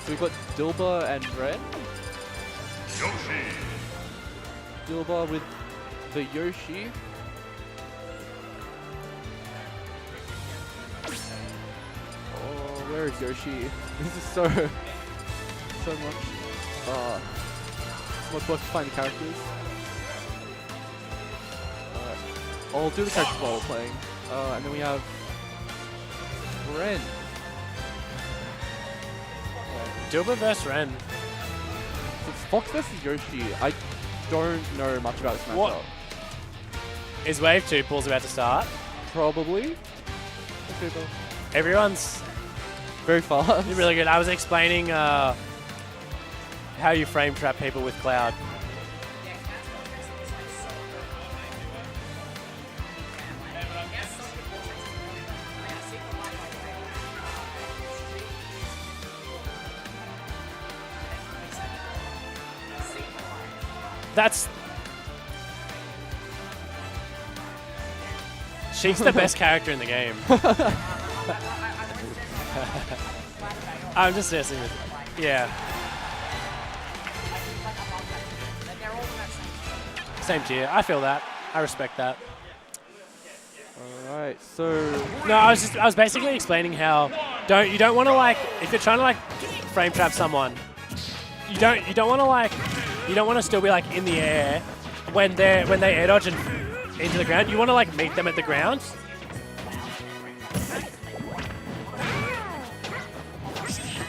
So we've got Dylba and Rren. Yoshi. Dylba with the Yoshi. Oh, where is Yoshi? This is so much work to find the characters. I'll do the characters while we're playing. And then we have Rren. Dylba vs Rren. It's Fox versus Yoshi. I don't know much about this matchup. What? Is Wave 2 pools about to start? Probably. Okay, though. Everyone's Very fast. really good. I was explaining how you frame trap people with Cloud. That's... She's the best character in the game. I'm just messing with it. Yeah. Same tier. I feel that. I respect that. Alright, so No, I was basically explaining how you don't want to like, if you're trying to like frame trap someone, you don't want to still be like in the air when they air dodge and into the ground. You want to like meet them at the ground.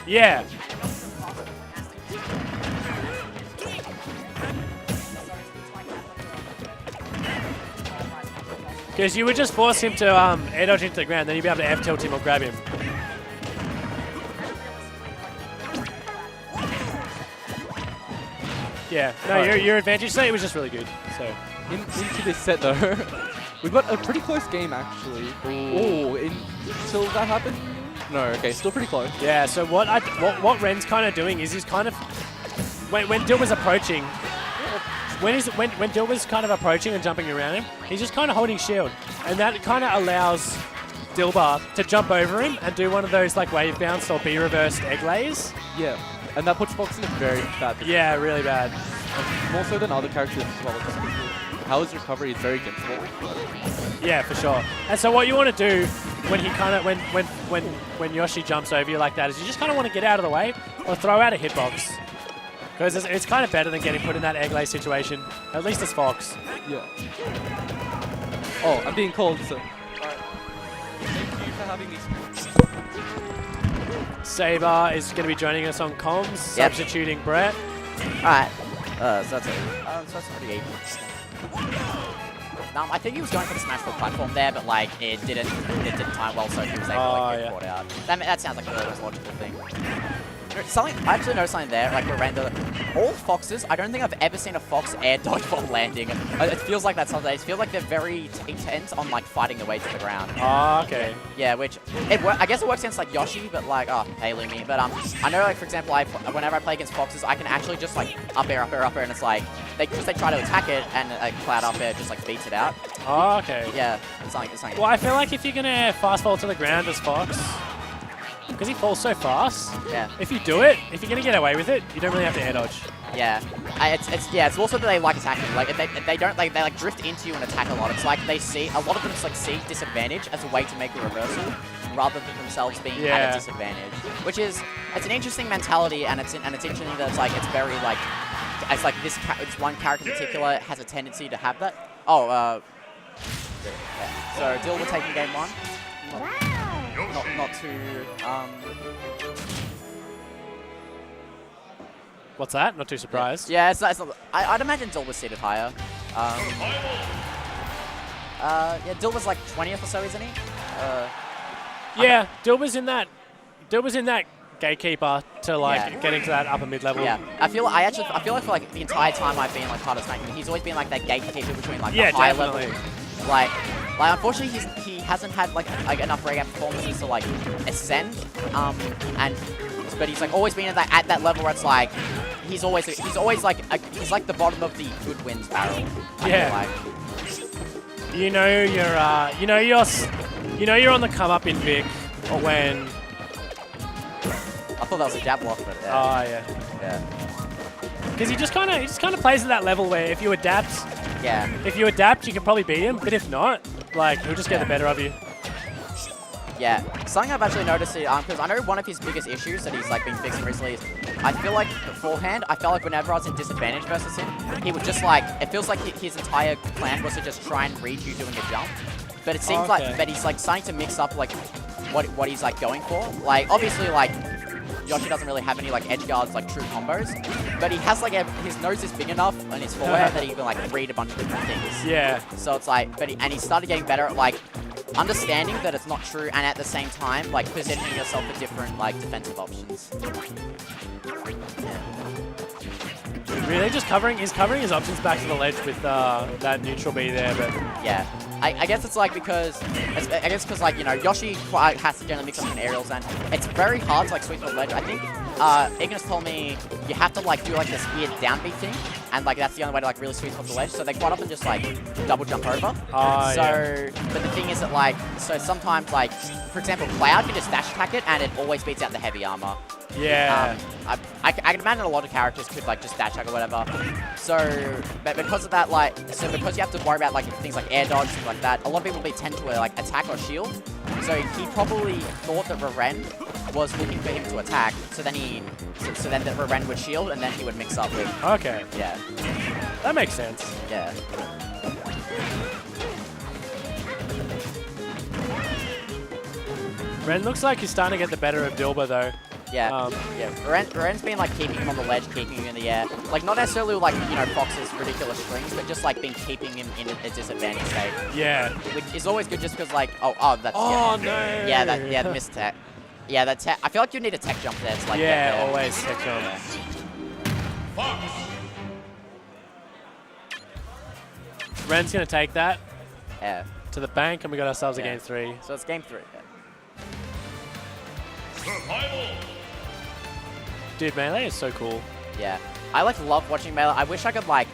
Yeah. Because you would just force him to air dodge into the ground, then you'd be able to F tilt him or grab him. Yeah, no, your advantage set was just really good. So into this set though, we've got a pretty close game actually. Oh, until that happened? No, okay, still pretty close. yeah, so what Ren's kind of doing is he's kind of when Dylba's approaching, when Dylba's kind of approaching and jumping around him, he's just kind of holding shield, and that kind of allows Dylba to jump over him and do one of those like wave bounce or B reversed egg lays. Yeah, and that puts Fox in a very bad position. Yeah, really bad. More so than other characters as well. How his recovery is very giftable. Yeah, for sure. And so what you want to do when he kind of when Yoshi jumps over you like that is you just kind of want to get out of the way or throw out a hitbox. Because it's kind of better than getting put in that egg lay situation. At least as Fox. Yeah. Oh, I'm being called, so. Alright. Thank you for having me. Saber is going to be joining us on comms, substituting Brett. Alright. So that's it. So that's pretty even. I think he was going for the smash for platform there, but like it didn't time well, so he was able to like, get caught out. That sounds like the most logical thing. I actually noticed something there, like Rren, all Foxes, I don't think I've ever seen a Fox air dodge while landing. It feels like that sometimes. It feels like they're very intent on like fighting their way to the ground. Oh, okay. Yeah, which, I guess it works against like Yoshi, but like, hey Lumi. But I know like for example, whenever I play against Foxes, I can actually just like up air, and it's like, they try to attack it, and Cloud up air just like beats it out. Oh, okay. Yeah, it's something. Well, I feel like if you're going to fast fall to the ground as Fox, because he falls so fast. Yeah. If you do it, if you're gonna get away with it, you don't really have to air dodge. Yeah. It's also that they like attacking. Like if they don't like, they like drift into you and attack a lot. It's like they see a lot of them just like see disadvantage as a way to make a reversal, rather than themselves being at a disadvantage. Which is it's an interesting mentality, and it's interesting that it's like it's very like it's like this one character in particular has a tendency to have that. Oh. Yeah. So Dylba taking game one. Not too. What's that? Not too surprised. Yeah, it's not, I'd imagine Dylba's seated higher. Yeah, Dylba's like 20th or so, isn't he? Yeah, Dylba's in that gatekeeper to like getting to that upper mid level. Yeah, I feel like for like the entire time I've been like part of Smash, he's always been like that gatekeeper between like the high level. Like unfortunately he hasn't had like enough rare game performances to like ascend. But he's like always been at that level where it's like he's always like he's like the bottom of the good wins barrel. Yeah. You know you're on the come up in Vic when thought that was a jab block, but yeah. Oh, yeah. Yeah. Because he just kind of plays at that level where if you adapt, Yeah. you can probably beat him. But if not, like he'll just get the better of you. Yeah, something I've actually noticed, because I know one of his biggest issues that he's like been fixing recently is, I feel like beforehand, I felt like whenever I was in disadvantage versus him, he would just like, it feels like his entire plan was to just try and read you doing a jump. But it seems like, but he's like starting to mix up like what he's like going for. Like obviously like Yoshi doesn't really have any like edge guards like true combos, but he has like his nose is big enough and his forehead that he can like read a bunch of different things. Yeah. So it's like, and he started getting better at like understanding that it's not true, and at the same time, like, positioning yourself for different, like, defensive options. Really just covering his options back to the ledge with that neutral B there, but... Yeah. I guess it's like because, like, you know, Yoshi has to generally mix up in aerials, and it's very hard to, like, sweep the ledge. I think Ignis told me you have to, like, do, like, this weird down B thing, and, like, that's the only way to, like, really sweep off the ledge. So they quite often just, like, double jump over. Yeah. But the thing is that, like, so sometimes, like, for example, Cloud can just dash attack it, and it always beats out the heavy armor. Yeah. I can imagine a lot of characters could like just dash attack or whatever. So, but because of that, like, because you have to worry about like things like air dodge, things like that, a lot of people tend to like attack or shield. So he probably thought that Rren was looking for him to attack. So then that Rren would shield, and then he would mix up with. Okay. Yeah. That makes sense. Yeah. Rren looks like he's starting to get the better of Dylba though. Yeah, yeah. Rren's been like keeping him on the ledge, keeping him in the air. Like not necessarily like, you know, Fox's ridiculous strings, but just like been keeping him in a disadvantage state. Yeah. Which is always good just because like, that's... Oh, yeah. no! Yeah, the missed tech. Yeah, that tech. I feel like you need a tech jump there to like yeah, get there. always tech jump. Fox. Ren's going to take that Yeah. to the bank, and we got ourselves a game 3. So it's game 3. Yeah. Survival. Dude, Melee is so cool. Yeah. I like love watching Melee. I wish I could like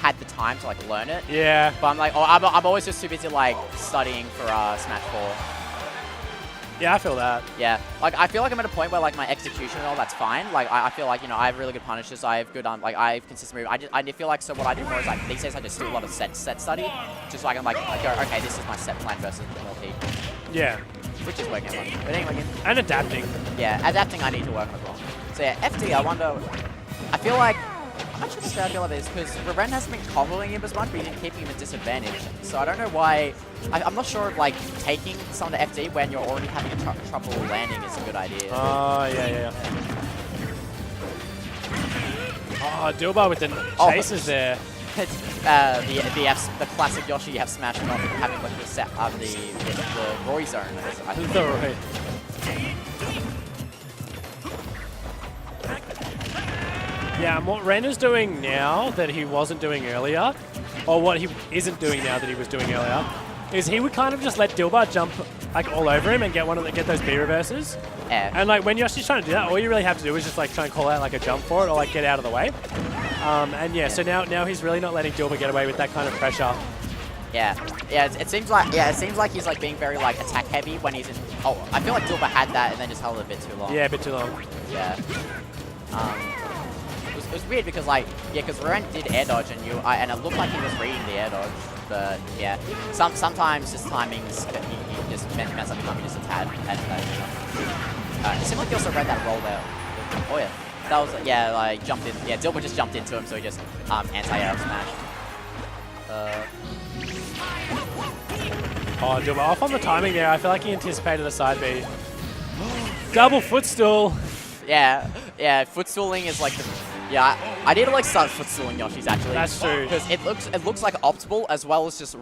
had the time to like learn it. Yeah. But I'm like, I'm always just too busy like studying for Smash 4. Yeah, I feel that. Yeah, like I feel like I'm at a point where like my execution and all that's fine. Like I feel like, you know, I have really good punishes. I have good like I have consistent move. I feel like so what I do more is like these days I just do a lot of set study, just so I can like go, okay, this is my set plan versus MLP, Yeah. which is working out. But anyway, And adapting. yeah, adapting I need to work on as well. So yeah, FD. I wonder. I feel like I'm not sure how I feel about this because Rren hasn't been comboing him as much, but he's been keeping him at disadvantage. So I don't know why. I'm not sure if like taking some of the FD when you're already having trouble landing is a good idea. Oh, yeah. Oh, Dylba with the chases there. It's, the classic Yoshi you have smashed off having like the Roy zone. I think. The Roy. Yeah, and what Rren is doing now that he wasn't doing earlier, or what he isn't doing now that he was doing earlier, is he would kind of just let Dylba jump like all over him and get those B reverses. Yeah. And like when Yoshi's trying to do that, all you really have to do is just like try and call out like a jump for it or like get out of the way. And yeah, so now he's really not letting Dylba get away with that kind of pressure. Yeah, it seems like he's like being very like attack heavy when he's in. Oh, I feel like Dylba had that and then just held it a bit too long. Yeah, a bit too long. Yeah. It was weird because like because Rren did air dodge and and it looked like he was reading the air dodge, but yeah, sometimes his timings he just mess up his timing just a tad. It seemed like he also read that roll there. Oh yeah, that was like jumped in. Yeah, Dylba just jumped into him, so he just anti-air smashed. Oh, Dylba off on the timing there. I feel like he anticipated the side B. Double footstool. Yeah, footstooling is like the... Yeah, I need to like start footstooling Yoshi's actually. That's true. Because it looks like optimal as well as just